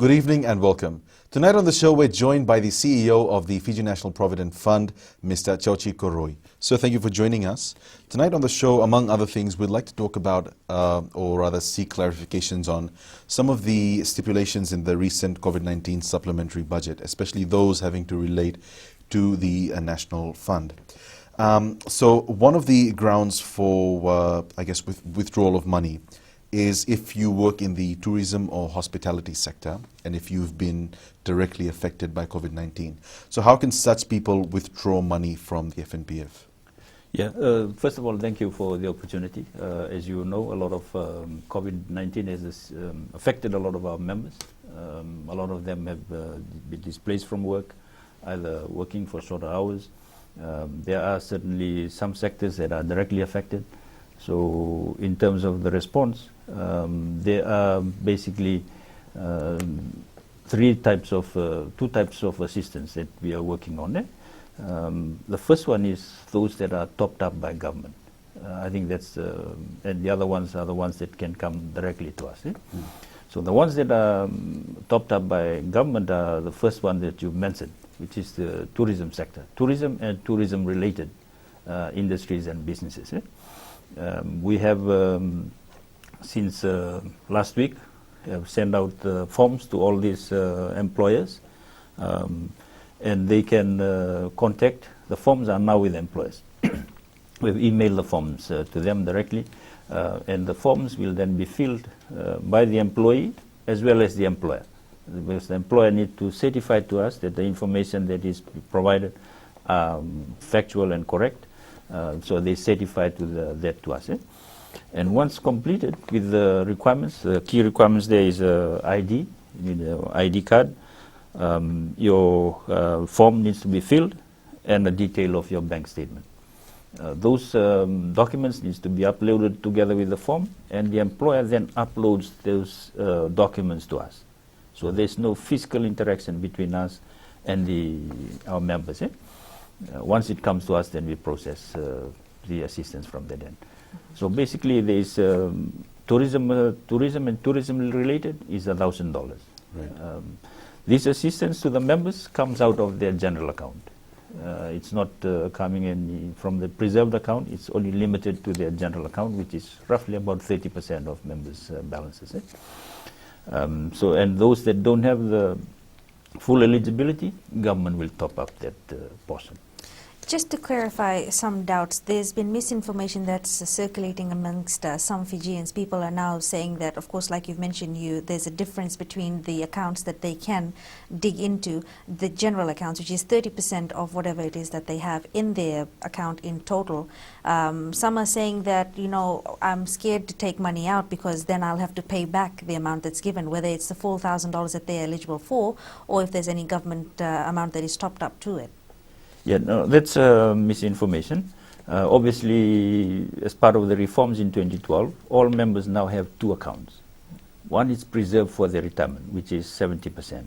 Good evening and welcome. Tonight on the show, we're joined by the CEO of the Fiji National Provident Fund, Mr. Chauchi Koroi. So thank you for joining us. Tonight on the show, among other things, we'd like to talk about, or rather seek clarifications on some of the stipulations in the recent COVID-19 supplementary budget, especially those having to relate to the National Fund. So one of the grounds for, withdrawal of money is if you work in the tourism or hospitality sector and if you've been directly affected by COVID-19. So how can such people withdraw money from the FNPF? Yeah, first of all, thank you for the opportunity. As you know, a lot of COVID-19 has affected a lot of our members. A lot of them have been displaced from work, either working for shorter hours. There are certainly some sectors that are directly affected. So in terms of the response, there are basically two types of assistance that we are working on. The first one is those that are topped up by government. I think that's, and the other ones are the ones that can come directly to us. So the ones that are topped up by government are the first one that you mentioned, which is the tourism sector, tourism and tourism related industries and businesses. We have, since last week, have sent out forms to all these employers, and they can contact. The forms are now with employers. We've emailed the forms to them directly, and the forms will then be filled by the employee as well as the employer. Because the employer needs to certify to us that the information that is provided are factual and correct. So they certify that to us. And once completed with the requirements, the key requirements there is ID, you need an ID card. Your form needs to be filled and a detail of your bank statement. Those documents needs to be uploaded together with the form, and the employer then uploads those documents to us. So there's no physical interaction between us and our members. Once it comes to us, then we process the assistance from that end. So basically, there is tourism and tourism related is $1,000. Right. This assistance to the members comes out of their general account. It's not coming in from the preserved account. It's only limited to their general account, which is roughly about 30% of members' balances. So, and those that don't have the full eligibility, government will top up that portion. Just to clarify some doubts, there's been misinformation that's circulating amongst some Fijians. People are now saying that, of course, like you've mentioned, there's a difference between the accounts that they can dig into, the general accounts, which is 30% of whatever it is that they have in their account in total. Some are saying that, I'm scared to take money out because then I'll have to pay back the amount that's given, whether it's the full $1,000 that they're eligible for, or if there's any government amount that is topped up to it. Yeah, no, that's misinformation. Obviously, as part of the reforms in 2012, all members now have two accounts. One is preserved for their retirement, which is 70%.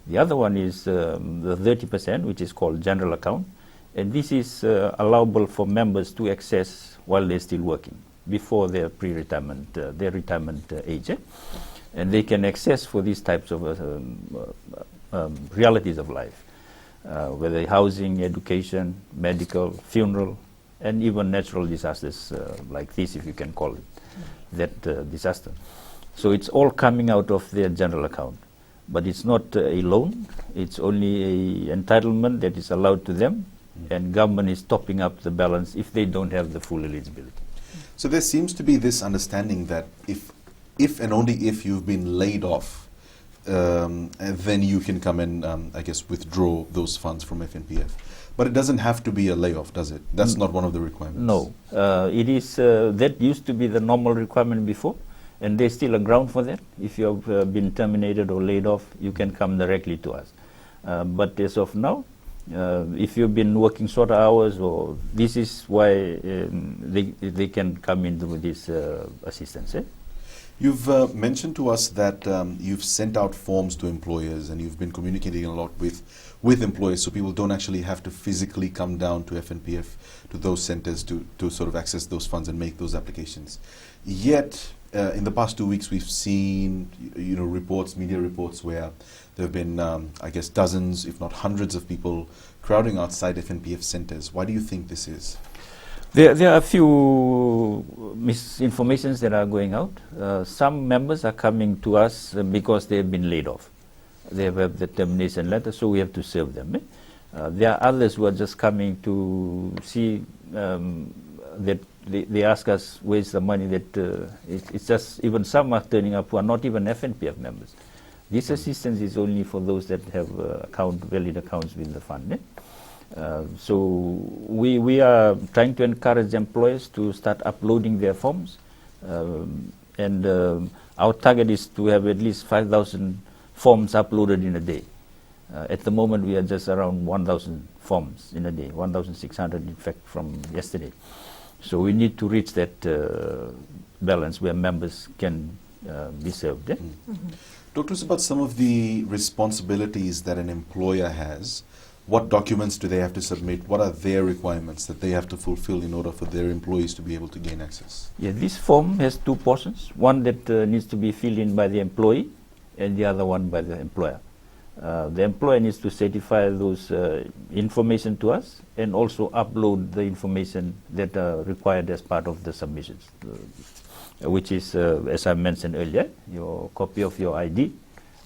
The other one is the 30%, which is called general account. And this is allowable for members to access while they're still working, before their pre-retirement, their retirement age. And they can access for these types of realities of life. Whether housing, education, medical, funeral, and even natural disasters like this, if you can call it that disaster. So it's all coming out of their general account. But it's not a loan, it's only an entitlement that is allowed to them, and government is topping up the balance if they don't have the full eligibility. So there seems to be this understanding that if and only if you've been laid off, and then you can come and, withdraw those funds from FNPF. But it doesn't have to be a layoff, does it? That's not one of the requirements. No. It is, that used to be the normal requirement before, and there's still a ground for that. If you have been terminated or laid off, you can come directly to us. But as of now, if you've been working shorter hours, or this is why they can come into this assistance. You've mentioned to us that you've sent out forms to employers and you've been communicating a lot with employers, so people don't actually have to physically come down to FNPF, to those centers to sort of access those funds and make those applications. Yet, in the past 2 weeks, we've seen, reports, media reports, where there have been, I guess, dozens, if not hundreds of people crowding outside FNPF centers. Why do you think this is? There are a few misinformations that are going out. Some members are coming to us because they have been laid off. They have the termination letter, so we have to serve them. There are others who are just coming to see that they ask us where's the money that it's just, even some are turning up who are not even FNPF members. This assistance is only for those that have valid accounts with the fund. So we are trying to encourage employers to start uploading their forms, and our target is to have at least 5,000 forms uploaded in a day. At the moment we are just around 1,000 forms in a day, 1,600 in fact from yesterday. So we need to reach that balance where members can be served. Talk to us about some of the responsibilities that an employer has. What documents do they have to submit? What are their requirements that they have to fulfill in order for their employees to be able to gain access? Yeah, this form has two portions. One that needs to be filled in by the employee and the other one by the employer. The employer needs to certify those information to us and also upload the information that are required as part of the submissions, which is, as I mentioned earlier, your copy of your ID,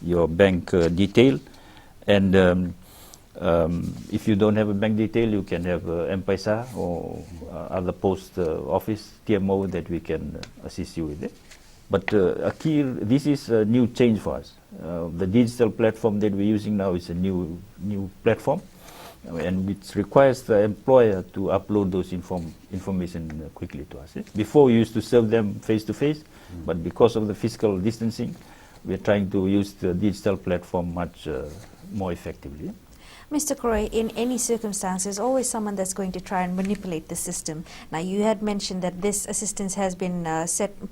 your bank detail, and if you don't have a bank detail, you can have M-Pesa or other post office, TMO, that we can assist you with it. But this is a new change for us. The digital platform that we're using now is a new platform, and it requires the employer to upload those information quickly to us. Before we used to serve them face to face, but because of the physical distancing, we're trying to use the digital platform much more effectively. Mr. Koroi, in any circumstance, there's always someone that's going to try and manipulate the system. Now, you had mentioned that this assistance has been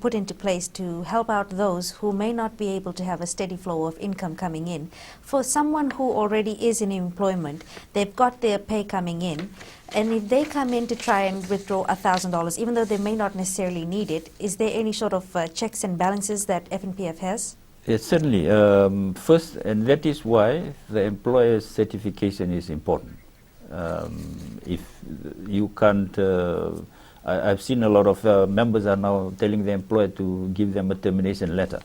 put into place to help out those who may not be able to have a steady flow of income coming in. For someone who already is in employment, they've got their pay coming in, and if they come in to try and withdraw $1,000, even though they may not necessarily need it, is there any sort of checks and balances that FNPF has? Yes, certainly. First, and that is why the employer's certification is important. If you can't, I've seen a lot of members are now telling the employer to give them a termination letter,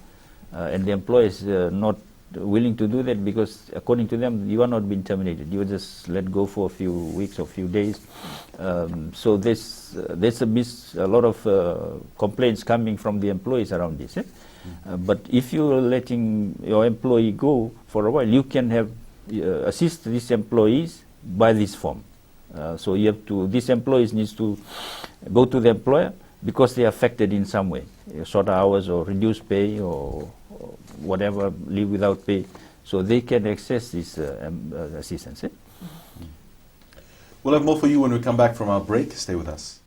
and the employer is not willing to do that because, according to them, you are not being terminated. You are just let go for a few weeks or few days. So there's a lot of complaints coming from the employees around this. But if you're letting your employee go for a while, you can have assist these employees by this form. So you have to, these employees needs to go to the employer because they are affected in some way, shorter hours or reduced pay or whatever, leave without pay, so they can access this assistance. We'll have more for you when we come back from our break. Stay with us.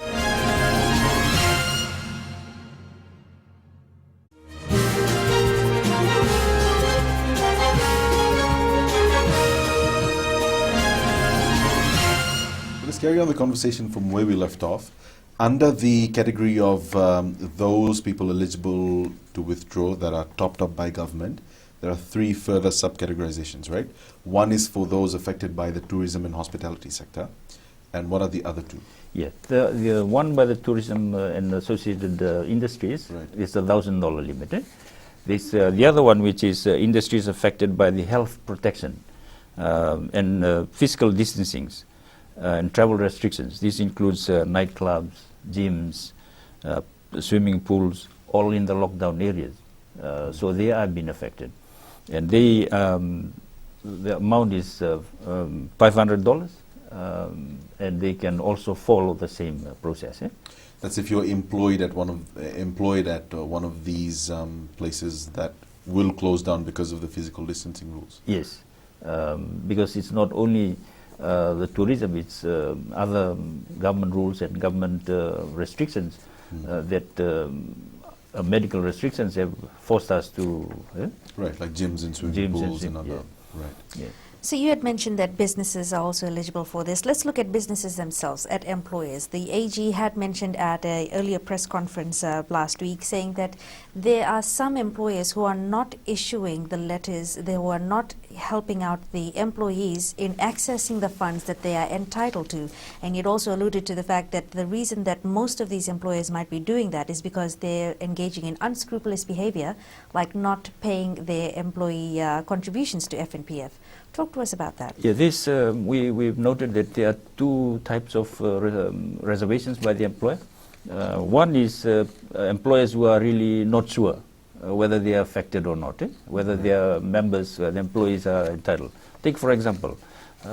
Let's carry on the conversation from where we left off. Under the category of those people eligible to withdraw that are topped up by government, there are three further subcategorizations, right? One is for those affected by the tourism and hospitality sector. And what are the other two? Yeah, the one by the tourism and associated industries is the $1,000 limit. The other one, which is industries affected by the health protection and physical distancings and travel restrictions. This includes nightclubs, gyms, swimming pools, all in the lockdown areas. So they are being affected. And the amount is $500, and they can also follow the same process. That's if you're employed at one of these places that will close down because of the physical distancing rules. Yes, because it's not only the tourism, it's other government rules and government restrictions that medical restrictions have forced us to. Right, like gyms and swimming pools and other. Yeah. Right. Yeah. So you had mentioned that businesses are also eligible for this. Let's look at businesses themselves, at employers. The AG had mentioned at an earlier press conference last week saying that there are some employers who are not issuing the letters, who are not helping out the employees in accessing the funds that they are entitled to. And you'd also alluded to the fact that the reason that most of these employers might be doing that is because they're engaging in unscrupulous behavior, like not paying their employee contributions to FNPF. Talk to us about that. Yeah, this we've noted that there are two types of reservations by the employer. One is employers who are really not sure whether they are affected or not, whether their members, the employees are entitled. Take for example,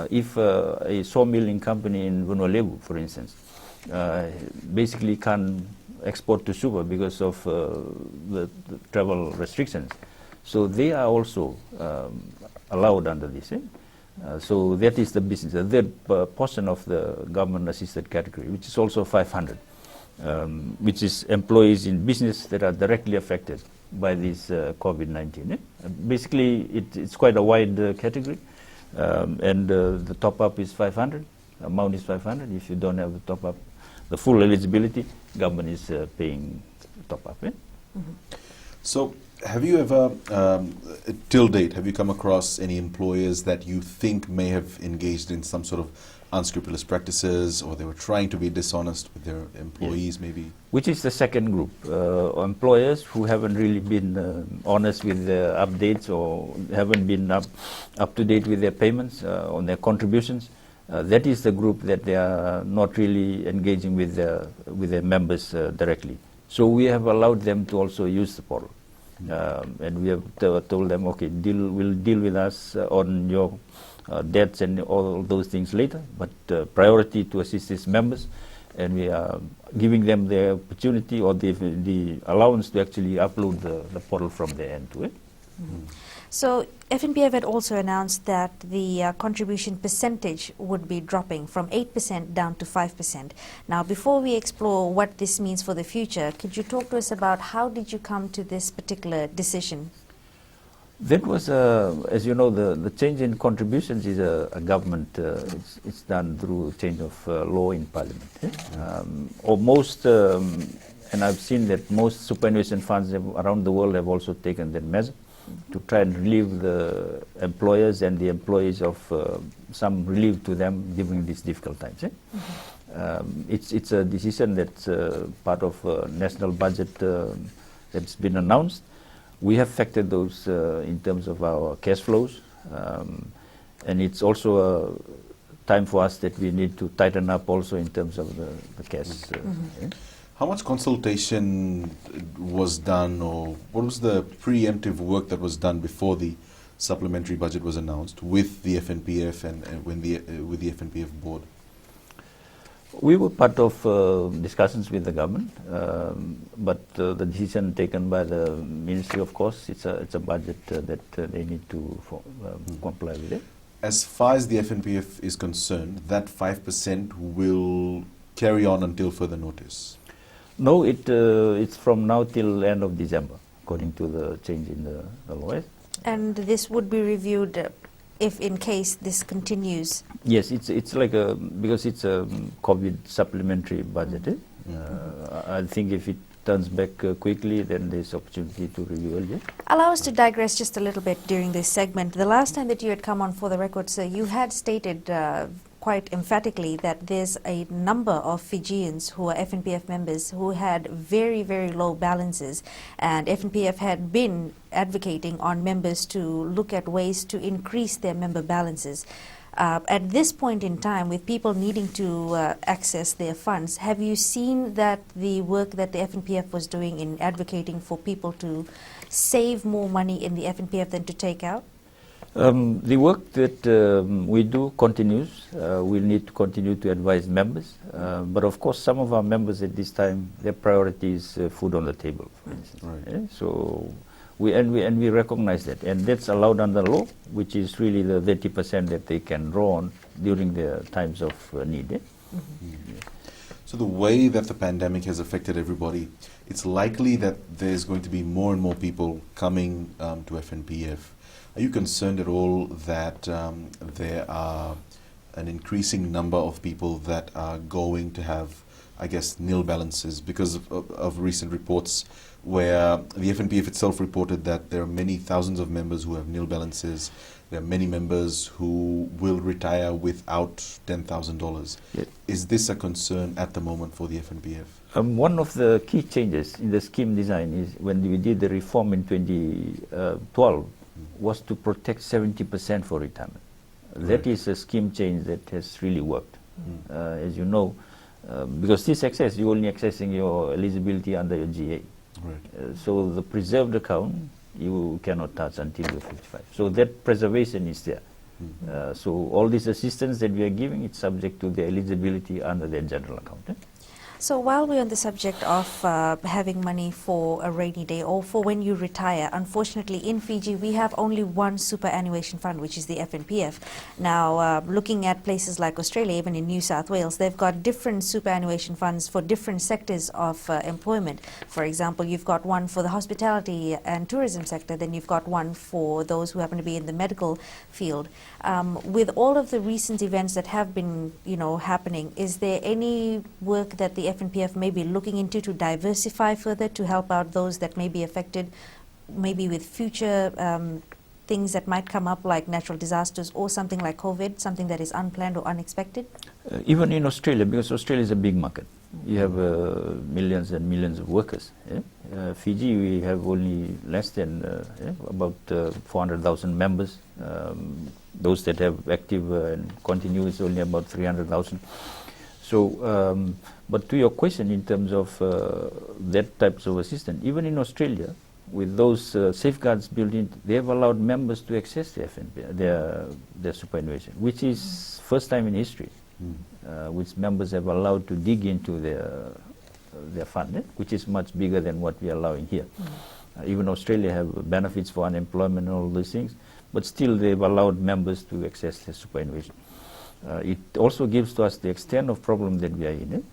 if a sawmilling company in Vunualevu, for instance, basically can't export to Suva because of the travel restrictions. So they are also allowed under this. So that is the business. The third portion of the government-assisted category, which is also 500, which is employees in business that are directly affected by this COVID-19. Basically, it's quite a wide category, and the top-up is 500. Amount is 500. If you don't have the top-up, the full eligibility, government is paying top-up. So, have you ever, till date, have you come across any employers that you think may have engaged in some sort of unscrupulous practices, or they were trying to be dishonest with their employees, maybe? Which is the second group, employers who haven't really been honest with their updates or haven't been up to date with their payments on their contributions. That is the group that they are not really engaging with their members directly. So we have allowed them to also use the portal. And we have told them, okay, we'll deal with us on your debts and all those things later, but priority to assist these members, and we are giving them the opportunity or the allowance to actually upload the portal from their end to it. So FNPF had also announced that the contribution percentage would be dropping from 8% down to 5%. Now, before we explore what this means for the future, could you talk to us about how did you come to this particular decision? That was, as you know, the change in contributions is a government, it's done through change of law in Parliament. Or most, and I've seen that most superannuation funds around the world have also taken that measure to try and relieve the employers and the employees of some relief to them during these difficult times. It's a decision that's part of a national budget that's been announced. We have factored those in terms of our cash flows, and it's also a time for us that we need to tighten up also in terms of the cash. How much consultation was done, or what was the preemptive work that was done before the supplementary budget was announced with the FNPF and with the FNPF board? We were part of discussions with the government, but the decision taken by the ministry, of course, it's a budget that they need to comply with it. As far as the FNPF is concerned, that 5% will carry on until further notice? No, it's from now till end of December, according to the change in the law. And this would be reviewed if in case this continues? Yes, it's like because it's a COVID supplementary budget. I think if it turns back quickly, then there's opportunity to review earlier. Allow us to digress just a little bit during this segment. The last time that you had come on For the Record, sir, you had stated quite emphatically that there's a number of Fijians who are FNPF members who had very, very low balances, and FNPF had been advocating on members to look at ways to increase their member balances. At this point in time, with people needing to access their funds, have you seen that the work that the FNPF was doing in advocating for people to save more money in the FNPF than to take out? The work that we do continues. We'll need to continue to advise members. But of course, some of our members at this time, their priority is food on the table, for instance. Right. So we recognize that. And that's allowed under law, which is really the 30% that they can draw on during the times of need. So the way that the pandemic has affected everybody, it's likely that there's going to be more and more people coming to FNPF. Are you concerned at all that there are an increasing number of people that are going to have, I guess, nil balances because of recent reports where the FNPF itself reported that there are many thousands of members who have nil balances. There are many members who will retire without $10,000. Yeah. Is this a concern at the moment for the FNPF? One of the key changes in the scheme design is when we did the reform in 2012 was to protect 70% for retirement. That is a scheme change that has really worked. As you know, because this access, you're only accessing your eligibility under your GA. Right. So the preserved account, you cannot touch until you're 55. So that preservation is there. So all this assistance that we are giving, it's subject to the eligibility under their general account. So while we're on the subject of having money for a rainy day or for when you retire, unfortunately in Fiji we have only one superannuation fund, which is the FNPF. Now looking at places like Australia, even in New South Wales, they've got different superannuation funds for different sectors of employment. For example, you've got one for the hospitality and tourism sector, then you've got one for those who happen to be in the medical field. With all of the recent events that have been, happening, is there any work that the FNPF may be looking into to diversify further to help out those that may be affected, maybe with future things that might come up like natural disasters or something like COVID, something that is unplanned or unexpected? Even in Australia, because Australia is a big market, you have millions and millions of workers. Fiji, we have only less than about 400,000 members. Those that have active and continue is only about 300,000. So, but to your question in terms of that types of assistance, even in Australia, with those safeguards built in, they have allowed members to access the FNP, their superannuation, which is first time in history, which members have allowed to dig into their fund, which is much bigger than what we are allowing here. Even Australia have benefits for unemployment and all these things, but still they've allowed members to access their superannuation. It also gives to us the extent of problem that we are in.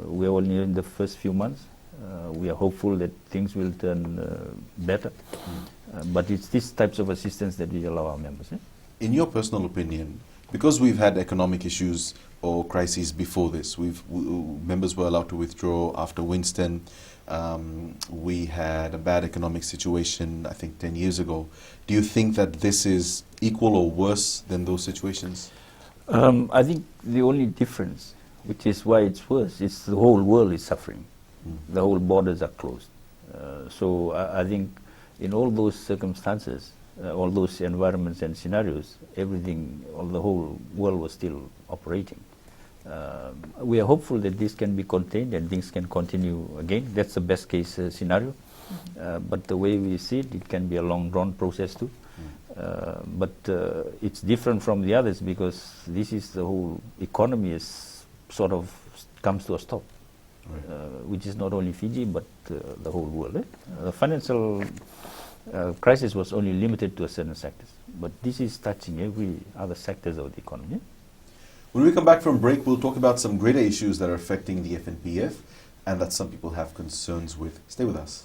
We are only in the first few months. We are hopeful that things will turn better. But it's these types of assistance that we allow our members. In your personal opinion, because we've had economic issues or crises before this, members were allowed to withdraw after Winston. We had a bad economic situation, I think, 10 years ago. Do you think that this is equal or worse than those situations? I think the only difference, which is why it's worse, is the whole world is suffering. The whole borders are closed. So I think in all those circumstances, all those environments and scenarios, everything, the whole world was still operating. We are hopeful that this can be contained and things can continue again. That's the best case scenario. But the way we see it, it can be a long drawn process too. But it's different from the others because this is the whole economy is sort of comes to a stop, which is not only Fiji but the whole world. The financial crisis was only limited to a certain sectors, but this is touching every other sectors of the economy. When we come back from break, we'll talk about some greater issues that are affecting the FNPF and that some people have concerns with. Stay with us.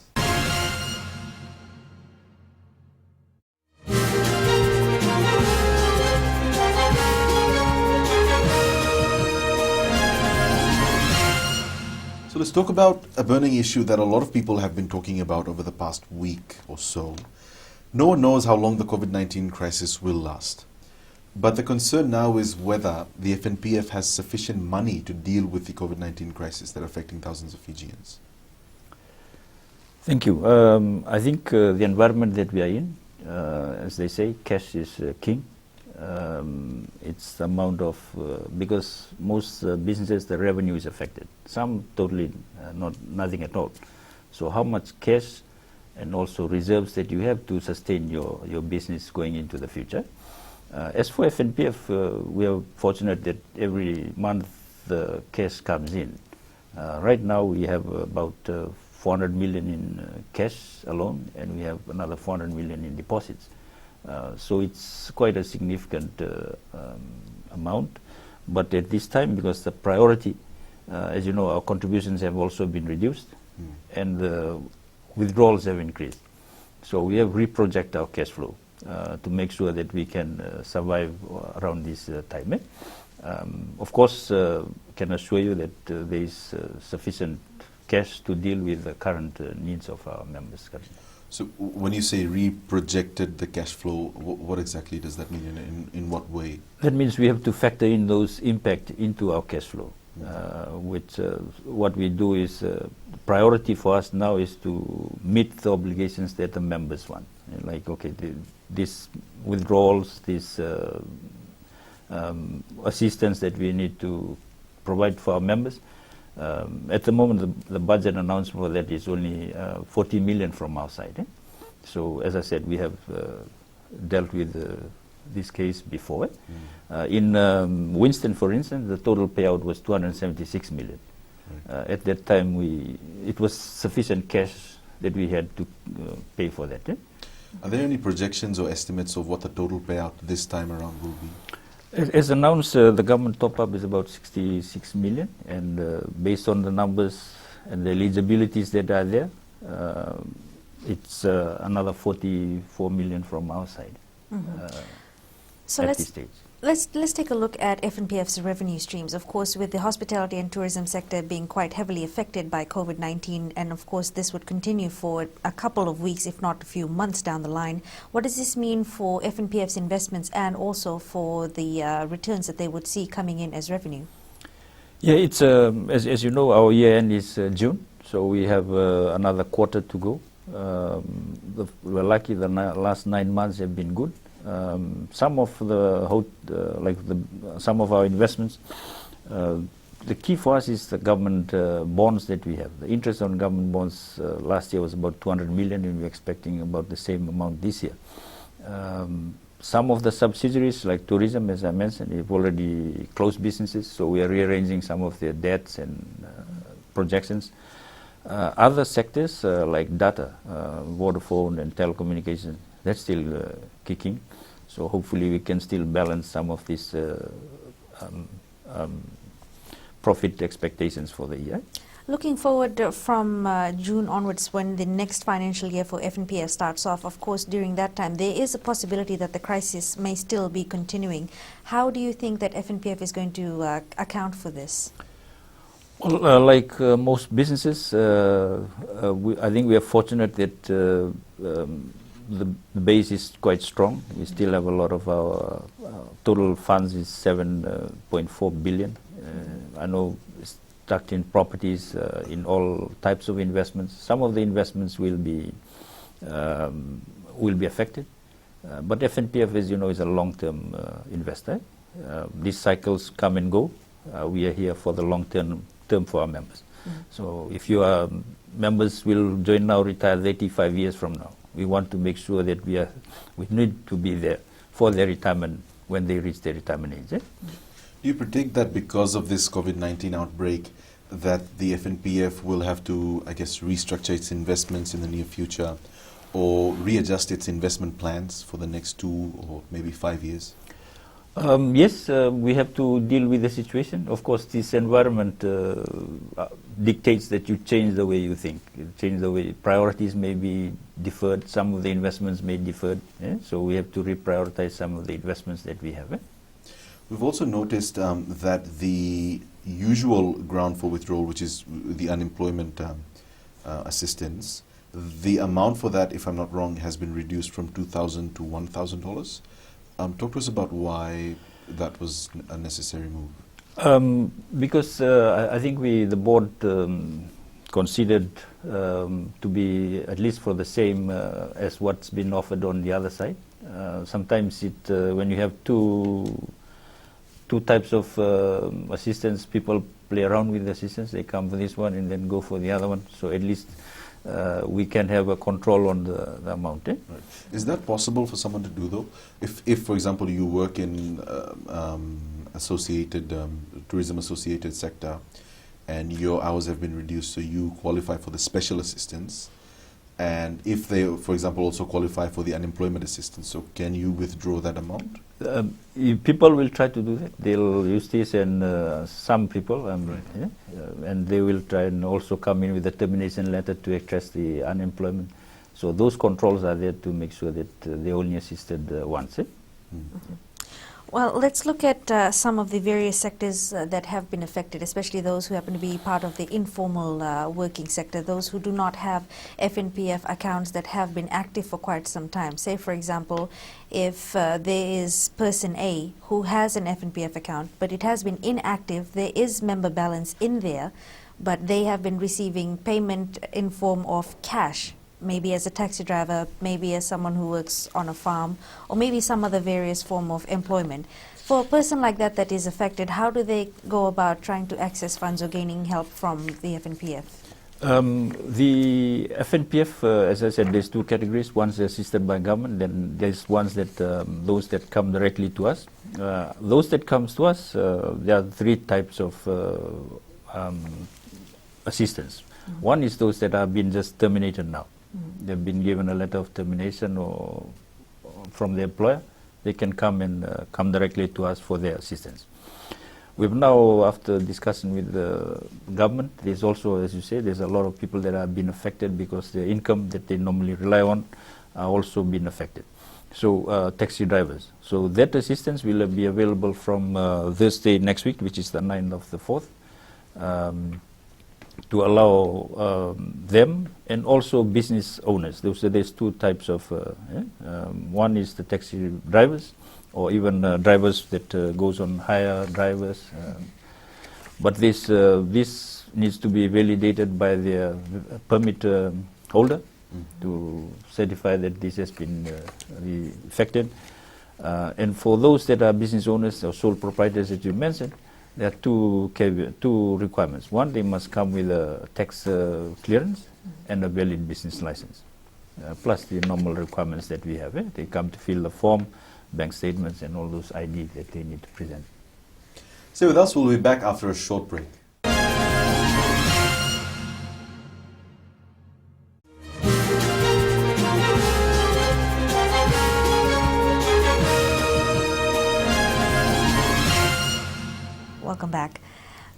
So let's talk about a burning issue that a lot of people have been talking about over the past week or so. No one knows how long the COVID-19 crisis will last. But the concern now is whether the FNPF has sufficient money to deal with the COVID-19 crisis that are affecting thousands of Fijians. Thank you. I think the environment that we are in, as they say, cash is king. It's the amount of, because most businesses, the revenue is affected. Some totally nothing at all. So how much cash and also reserves that you have to sustain your business going into the future. As for FNPF, we are fortunate that every month the cash comes in. Right now we have about 400 million in cash alone, and we have another 400 million in deposits. So it's quite a significant amount. But at this time, because the priority, as you know, our contributions have also been reduced and the withdrawals have increased. So we have reprojected our cash flow. to make sure that we can survive around this time. Of course, can assure you that there is sufficient cash to deal with the current needs of our members currently. So when you say reprojected the cash flow, what exactly does that mean? In what way? That means we have to factor in those impact into our cash flow. Which what we do is priority for us now is to meet the obligations that the members want. Like, okay, these withdrawals, this assistance that we need to provide for our members. At the moment, the budget announcement for that is only 40 million from our side. So, as I said, we have dealt with this case before. In Winston, for instance, the total payout was 276 million. At that time, it was sufficient cash that we had to pay for that. Are there any projections or estimates of what the total payout this time around will be? As announced, the government top-up is about 66 million, and based on the numbers and the eligibilities that are there, it's another 44 million from our side. So at this stage. Let's take a look at FNPF's revenue streams. Of course, with the hospitality and tourism sector being quite heavily affected by COVID-19, and of course this would continue for a couple of weeks, if not a few months down the line. What does this mean for FNPF's investments and also for the returns that they would see coming in as revenue? Yeah, it's as you know, our year end is June, so we have another quarter to go. We're lucky the last 9 months have been good. Some of some of our investments, the key for us is the government bonds that we have. The interest on government bonds last year was about 200 million, and we're expecting about the same amount this year. Some of the subsidiaries, like tourism, as I mentioned, have already closed businesses, so we are rearranging some of their debts and projections. Other sectors like data, Vodafone and telecommunications, that's still kicking. So hopefully we can still balance some of these profit expectations for the year. Looking forward from June onwards, when the next financial year for FNPF starts off, of course, during that time, there is a possibility that the crisis may still be continuing. How do you think that FNPF is going to account for this? Well, like most businesses, I think we are fortunate that the base is quite strong. We still have a lot of our total funds is 7.4 billion. I know it's stuck in properties, in all types of investments. Some of the investments will be affected, but FNPF, as you know, is a long-term investor. These cycles come and go. We are here for the long-term for our members. So if you are members will join now, retire 85 years from now. We want to make sure that we need to be there for their retirement when they reach their retirement age. Do you predict that because of this COVID-19 outbreak that the FNPF will have to, I guess, restructure its investments in the near future or readjust its investment plans for the next 2 or maybe 5 years? Yes, we have to deal with the situation. Of course, this environment dictates that you change the way you think. You change the way priorities may be deferred. Some of the investments may be deferred. So we have to reprioritize some of the investments that we have. We've also noticed that the usual ground for withdrawal, which is the unemployment assistance, the amount for that, if I'm not wrong, has been reduced from $2,000 to $1,000. Talk to us about why that was a necessary move. Because I think the board considered to be at least for the same as what's been offered on the other side. Sometimes when you have two types of assistance, people play around with the assistance. They come for this one and then go for the other one. So at least we can have a control on the amount. Right. Is that possible for someone to do, though? If for example, you work in tourism associated sector and your hours have been reduced, so you qualify for the special assistance, and if they, for example, also qualify for the unemployment assistance, so can you withdraw that amount? People will try to do that. They'll use this, and some people, and they will try and also come in with a termination letter to address the unemployment. So those controls are there to make sure that they only assisted once. Well, let's look at some of the various sectors that have been affected, especially those who happen to be part of the informal working sector, those who do not have FNPF accounts that have been active for quite some time. Say, for example, if there is person A who has an FNPF account, but it has been inactive, there is member balance in there, but they have been receiving payment in form of cash, maybe as a taxi driver, maybe as someone who works on a farm, or maybe some other various form of employment. For a person like that that is affected, how do they go about trying to access funds or gaining help from the FNPF? The FNPF, as I said, there's two categories. One's assisted by government, then there's ones that those that come directly to us. Those that comes to us, there are three types of assistance. One is those that have been just terminated now. They've been given a letter of termination or from the employer. They can come and come directly to us for their assistance. We've now, after discussing with the government, there's also, as you say, there's a lot of people that have been affected because the income that they normally rely on are also been affected. So taxi drivers. So that assistance will be available from Thursday next week, which is the 9th of the 4th. To allow them and also business owners. There's two types of, one is the taxi drivers or even drivers that goes on hire drivers. But this needs to be validated by the permit holder to certify that this has been effected. And for those that are business owners or sole proprietors that you mentioned, there are two requirements. One, they must come with a tax clearance and a valid business license, plus the normal requirements that we have. They come to fill the form, bank statements, and all those ID that they need to present. Stay with us. We'll be back after a short break. Welcome back.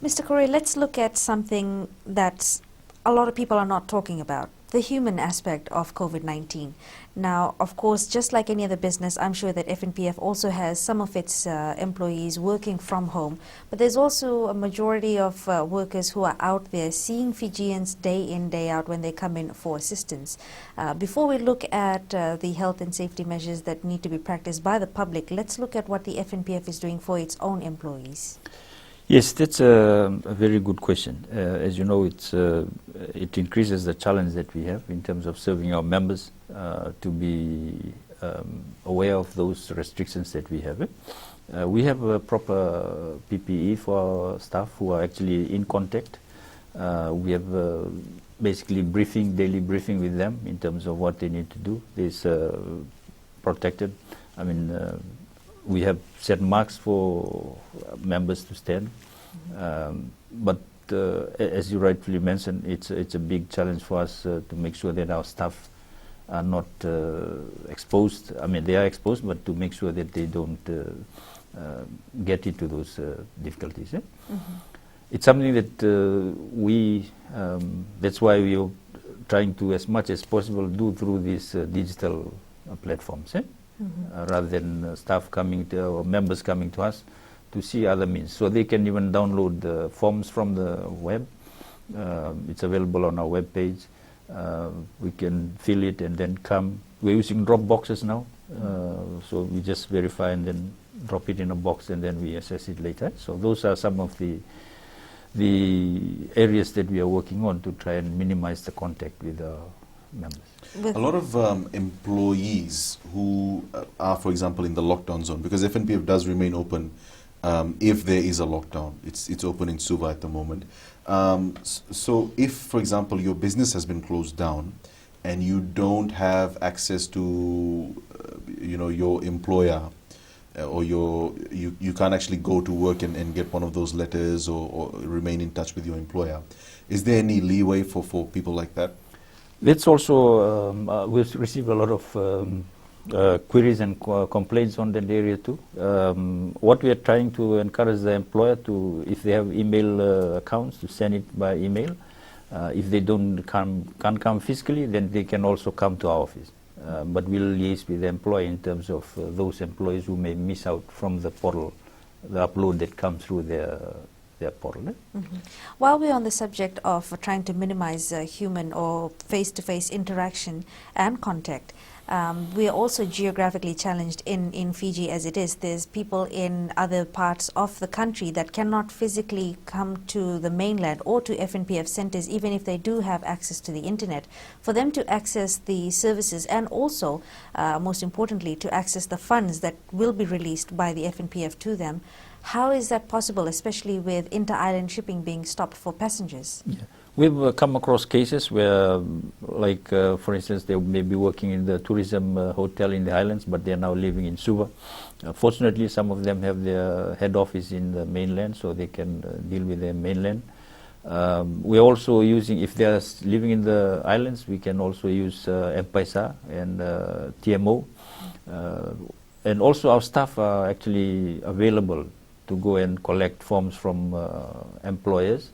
Mr. Corey, let's look at something that a lot of people are not talking about, the human aspect of COVID-19. Now, of course, just like any other business, I'm sure that FNPF also has some of its employees working from home, but there's also a majority of workers who are out there seeing Fijians day in, day out when they come in for assistance. Before we look at the health and safety measures that need to be practiced by the public, let's look at what the FNPF is doing for its own employees. Yes, that's a very good question. As you know, it increases the challenge that we have in terms of serving our members to be aware of those restrictions that we have. We have a proper PPE for our staff who are actually in contact. We have basically daily briefing with them in terms of what they need to do. There's protected. I mean, we have set marks for members to stand, but as you rightfully mentioned, it's a big challenge for us to make sure that our staff are not exposed. I mean, they are exposed, but to make sure that they don't get into those difficulties. It's something that that's why we are trying to, as much as possible, do through these digital platforms. Rather than staff coming to or members coming to us to see other means. So they can even download the forms from the web. It's available on our web page. We can fill it and then come. We're using drop boxes now. So we just verify and then drop it in a box and then we assess it later. So those are some of the areas that we are working on to try and minimize the contact with our members. A lot of employees who are, for example, in the lockdown zone, because FNPF does remain open if there is a lockdown. It's open in Suva at the moment. So if, for example, your business has been closed down and you don't have access to, your employer, or you can't actually go to work and get one of those letters or remain in touch with your employer, is there any leeway for people like that? That's also, we've received a lot of queries and complaints on that area too. What we are trying to encourage the employer to, if they have email accounts, to send it by email. If they can't come physically, then they can also come to our office. But we'll liaise with the employer in terms of those employees who may miss out from the portal, the upload that comes through their portal. While we're on the subject of trying to minimize human or face-to-face interaction and contact, we are also geographically challenged in Fiji as it is. There's people in other parts of the country that cannot physically come to the mainland or to FNPF centers, even if they do have access to the internet. For them to access the services and also, most importantly, to access the funds that will be released by the FNPF to them, how is that possible, especially with inter-island shipping being stopped for passengers? Yeah. We've come across cases where, like, for instance, they may be working in the tourism hotel in the islands, but they're now living in Suva. Fortunately, some of them have their head office in the mainland, so they can deal with their mainland. We're also using, if they're living in the islands, we can also use M-Pesa and TMO. And also our staff are actually available to go and collect forms from employers,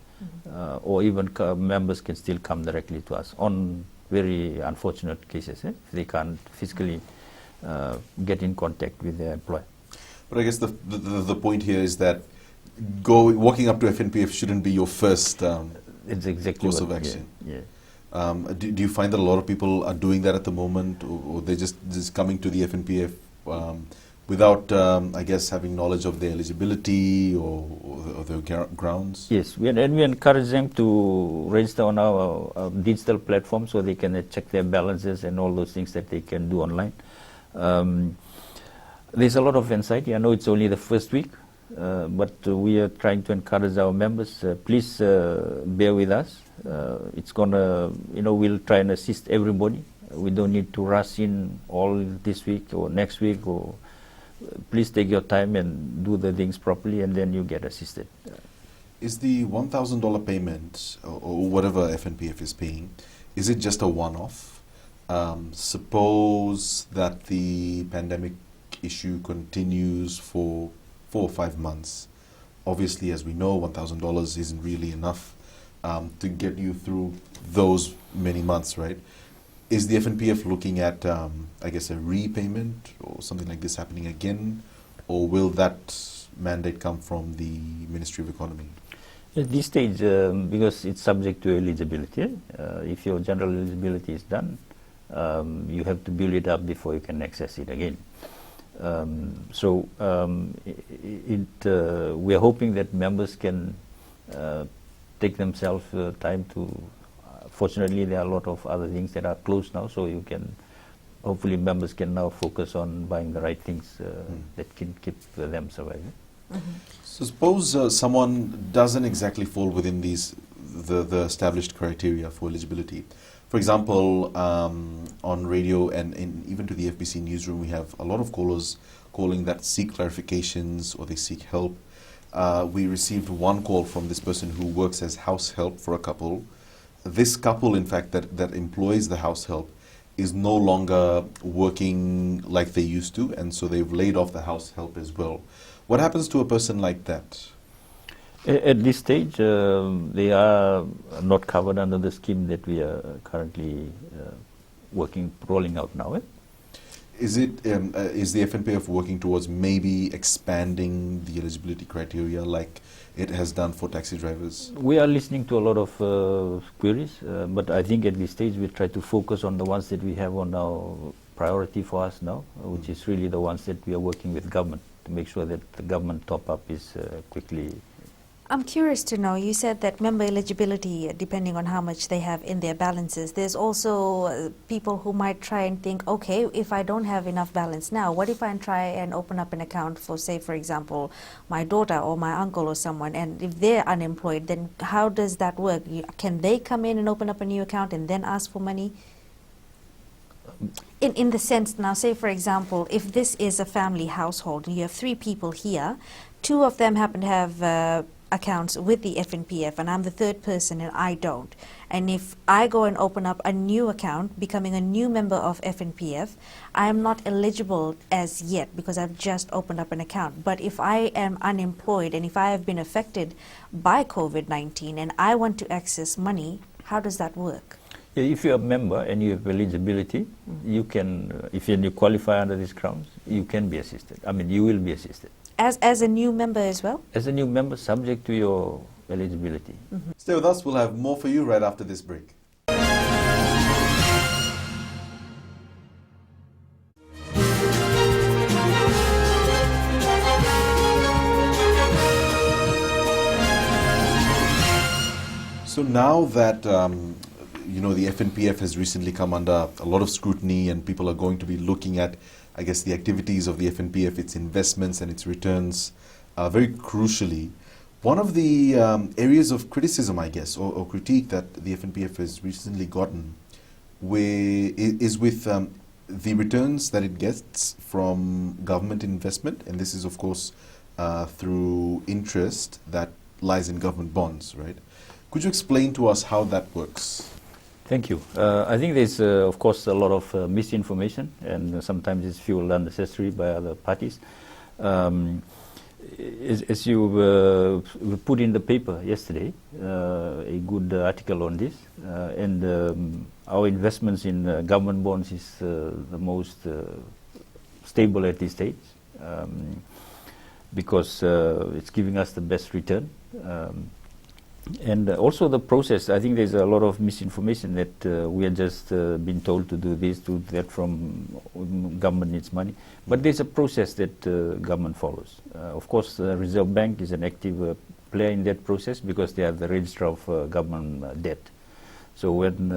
or even members can still come directly to us on very unfortunate cases, if they can't physically get in contact with their employer. But I guess the point here is that walking up to FNPF shouldn't be your first It's exactly course what, of action. Yeah. Do you find that a lot of people are doing that at the moment, or they're just coming to the FNPF without, I guess, having knowledge of their eligibility or their grounds? Yes, we encourage them to register on our digital platform so they can check their balances and all those things that they can do online. There's a lot of anxiety. I know it's only the first week, but we are trying to encourage our members. Please bear with us. It's gonna, we'll try and assist everybody. We don't need to rush in all this week or next week. Or please take your time and do the things properly, and then you get assisted. Is the $1,000 payment, or whatever FNPF is paying, is it just a one-off? Suppose that the pandemic issue continues for 4 or 5 months. Obviously, as we know, $1,000 isn't really enough to get you through those many months, right? Is the FNPF looking at, I guess, a repayment or something like this happening again? Or will that mandate come from the Ministry of Economy? At this stage, because it's subject to eligibility, if your general eligibility is done, you have to build it up before you can access it again. We are hoping that members can take themselves time to. Fortunately, there are a lot of other things that are closed now, so hopefully members can now focus on buying the right things that can keep them surviving. So suppose someone doesn't exactly fall within the established criteria for eligibility. For example, on radio and even to the FBC newsroom, we have a lot of callers calling that seek clarifications or they seek help. We received one call from this person who works as house help for a couple. This couple, in fact, that employs the house help is no longer working like they used to, and so they've laid off the house help as well. What happens to a person like that? At this stage, they are not covered under the scheme that we are currently rolling out now. Is the FNPF working towards maybe expanding the eligibility criteria like it has done for taxi drivers? We are listening to a lot of queries, but I think at this stage we try to focus on the ones that we have on our priority for us now, which is really the ones that we are working with government to make sure that the government top-up is quickly. I'm curious to know, you said that member eligibility, depending on how much they have in their balances, there's also people who might try and think, okay, if I don't have enough balance now, what if I try and open up an account for, say, for example, my daughter or my uncle or someone, and if they're unemployed, then how does that work? Can they come in and open up a new account and then ask for money? In the sense, now say for example, if this is a family household, you have 3 people here, 2 of them happen to have accounts with the FNPF, and I'm the 3rd person and I don't. And if I go and open up a new account, becoming a new member of FNPF, I am not eligible as yet because I've just opened up an account. But if I am unemployed and if I have been affected by COVID-19 and I want to access money, How does that work? Yeah, if you're a member and you have eligibility, you can, if you qualify under these grounds, you can be assisted. I mean, you will be assisted. As a new member as well? As a new member, subject to your eligibility. Stay with us. We'll have more for you right after this break. So now that the FNPF has recently come under a lot of scrutiny, and people are going to be looking at, I guess, the activities of the FNPF, its investments and its returns, very crucially. One of the areas of criticism, I guess, or critique that the FNPF has recently gotten is with the returns that it gets from government investment, and this is, of course, through interest that lies in government bonds, right? Could you explain to us how that works? Thank you. I think there's, of course, a lot of misinformation, and sometimes it's fueled unnecessarily by other parties. As you put in the paper yesterday, a good article on this, and our investments in government bonds is the most stable at this stage, because it's giving us the best return. And also the process, I think there's a lot of misinformation that we are just being told to do this, do that from government needs money. But there's a process that government follows. Of course, the Reserve Bank is an active player in that process because they are the registrar of government debt. So when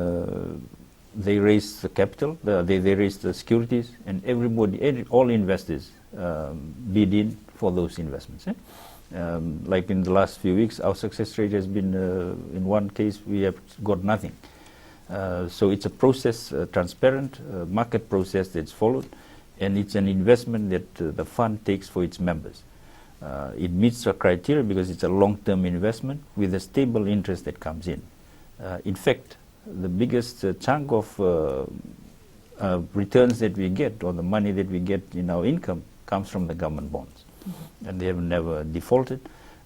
they raise the capital, they raise the securities, and everybody, all investors bid in for those investments. Like in the last few weeks, our success rate has been, in one case, we have got nothing. So it's a process, transparent market process that's followed, and it's an investment that the fund takes for its members. It meets the criteria because it's a long-term investment with a stable interest that comes in. In fact, the biggest chunk of returns that we get, or the money that we get in our income, comes from the government bonds. And they have never defaulted,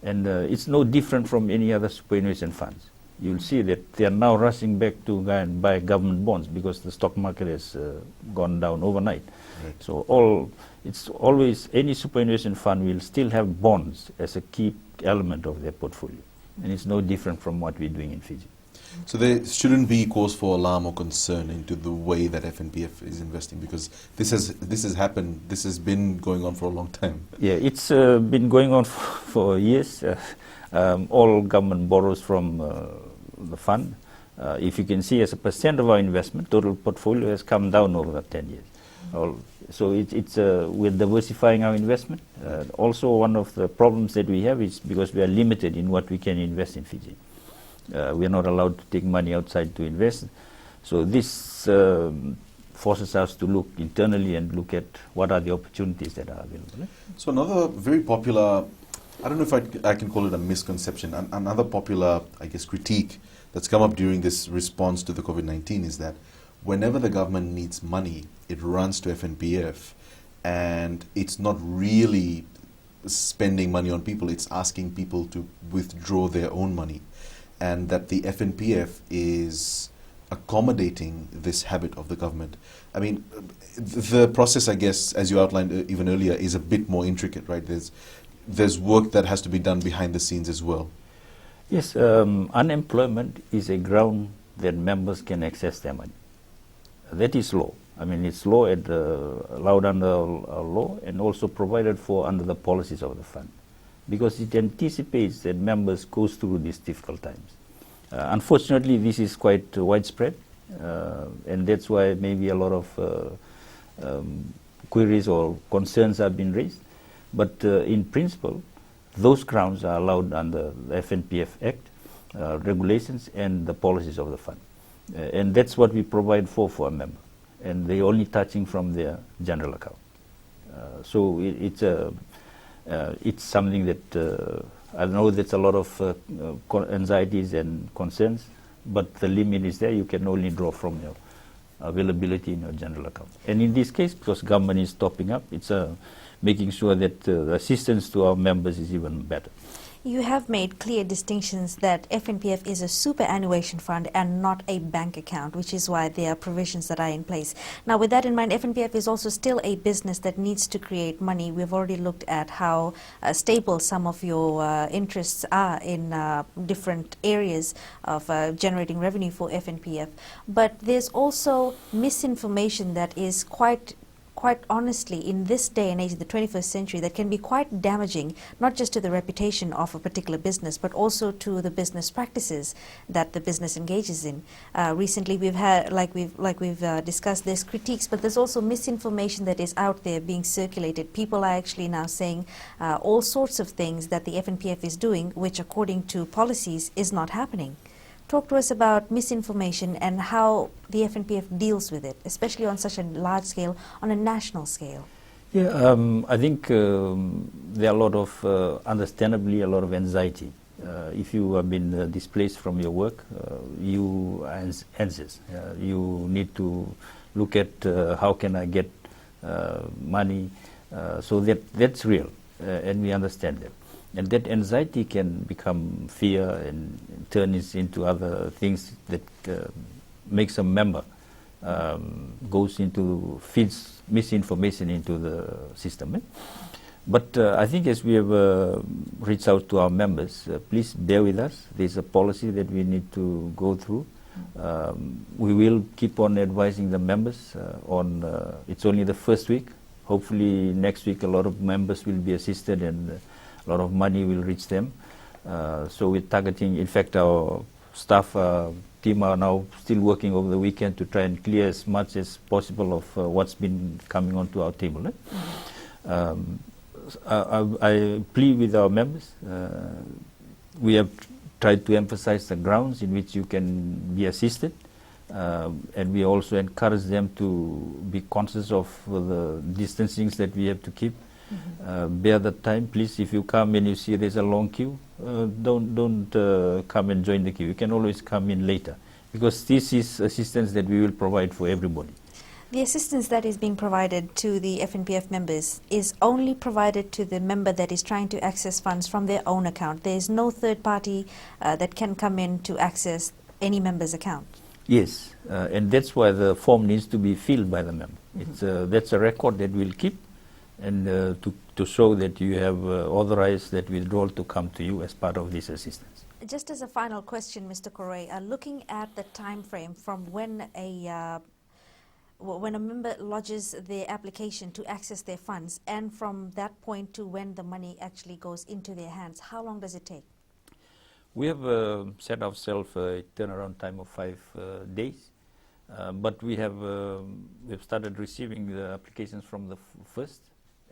and it's no different from any other superannuation funds. You'll see that they are now rushing back to go and buy government bonds because the stock market has gone down overnight. Right. So it's always, any superannuation fund will still have bonds as a key element of their portfolio, and it's no different from what we're doing in Fiji. So there shouldn't be cause for alarm or concern into the way that FNPF is investing, because this has happened. This has been going on for a long time. Yeah, it's been going on for years. All government borrows from the fund. If you can see, as a percent of our investment, total portfolio has come down over 10 years. So we're diversifying our investment. Also, one of the problems that we have is because we are limited in what we can invest in Fiji. We are not allowed to take money outside to invest. So this forces us to look internally and look at what are the opportunities that are available. So another very popular, I don't know if I can call it a misconception, another popular, I guess, critique that's come up during this response to the COVID-19 is that whenever the government needs money, it runs to FNPF, and it's not really spending money on people, it's asking people to withdraw their own money. And that the FNPF is accommodating this habit of the government. I mean, the process, I guess, as you outlined even earlier, is a bit more intricate, right? There's work that has to be done behind the scenes as well. Yes, unemployment is a ground that members can access their money. That is law. I mean, it's law allowed under our law, and also provided for under the policies of the fund, because it anticipates that members go through these difficult times. Unfortunately, this is quite widespread, and that's why maybe a lot of queries or concerns have been raised. But in principle, those grounds are allowed under the FNPF Act, regulations, and the policies of the fund. And that's what we provide for a member. And they're only touching from their general account. So it's something that I know that's a lot of anxieties and concerns, but the limit is there. You can only draw from your availability in your general account. And in this case, because government is topping up, it's making sure that the assistance to our members is even better. You have made clear distinctions that FNPF is a superannuation fund and not a bank account, which is why there are provisions that are in place. Now, with that in mind, FNPF is also still a business that needs to create money. We've already looked at how stable some of your interests are in different areas of generating revenue for FNPF. But there's also misinformation that is quite honestly, in this day and age, the 21st century, that can be quite damaging, not just to the reputation of a particular business, but also to the business practices that the business engages in. Recently, we've had, like we've discussed, there's critiques, but there's also misinformation that is out there being circulated. People are actually now saying all sorts of things that the FNPF is doing, which, according to policies, is not happening. Talk to us about misinformation and how the FNPF deals with it, especially on such a large scale, on a national scale. Yeah, I think there are a lot of, understandably, a lot of anxiety. If you have been displaced from your work, you are anxious. You need to look at how can I get money. So that's real, and we understand that. And that anxiety can become fear and turn it into other things that makes a member feeds misinformation into the system. But I think as we have reached out to our members, please bear with us. There's a policy that we need to go through. We will keep on advising the members on, it's only the first week. Hopefully next week a lot of members will be assisted and a lot of money will reach them. So we're targeting, in fact, our staff team are now still working over the weekend to try and clear as much as possible of what's been coming onto our table. I plead with our members. We have tried to emphasize the grounds in which you can be assisted. And we also encourage them to be conscious of the distancings that we have to keep. Bear the time, please. If you come and you see there's a long queue, don't come and join the queue. You can always come in later, because this is assistance that we will provide for everybody. The assistance that is being provided to the FNPF members is only provided to the member that is trying to access funds from their own account. There is no third party that can come in to access any member's account. Yes, and that's why the form needs to be filled by the member. That's a record that we'll keep, and to show that you have authorized that withdrawal to come to you as part of this assistance. Just as a final question, Mr. Koroi, looking at the time frame from when a member lodges their application to access their funds, and from that point to when the money actually goes into their hands, how long does it take? We have set ourselves a turnaround time of 5 days, but we've started receiving the applications from the first,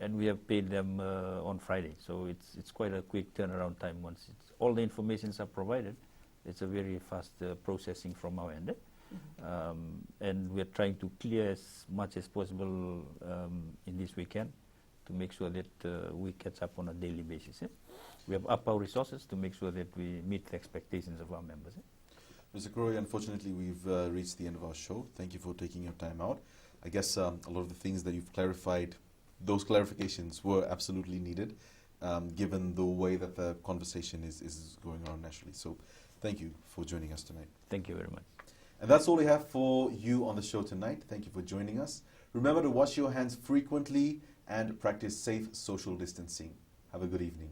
and we have paid them on Friday. So it's quite a quick turnaround time. Once all the informations are provided, it's a very fast processing from our end. And we're trying to clear as much as possible in this weekend to make sure that we catch up on a daily basis. We have upped our resources to make sure that we meet the expectations of our members. Mr. Koroi, unfortunately, we've reached the end of our show. Thank you for taking your time out. I guess a lot of the things that you've clarified, those clarifications were absolutely needed, given the way that the conversation is going on nationally. So thank you for joining us tonight. Thank you very much. And that's all we have for you on the show tonight. Thank you for joining us. Remember to wash your hands frequently and practice safe social distancing. Have a good evening.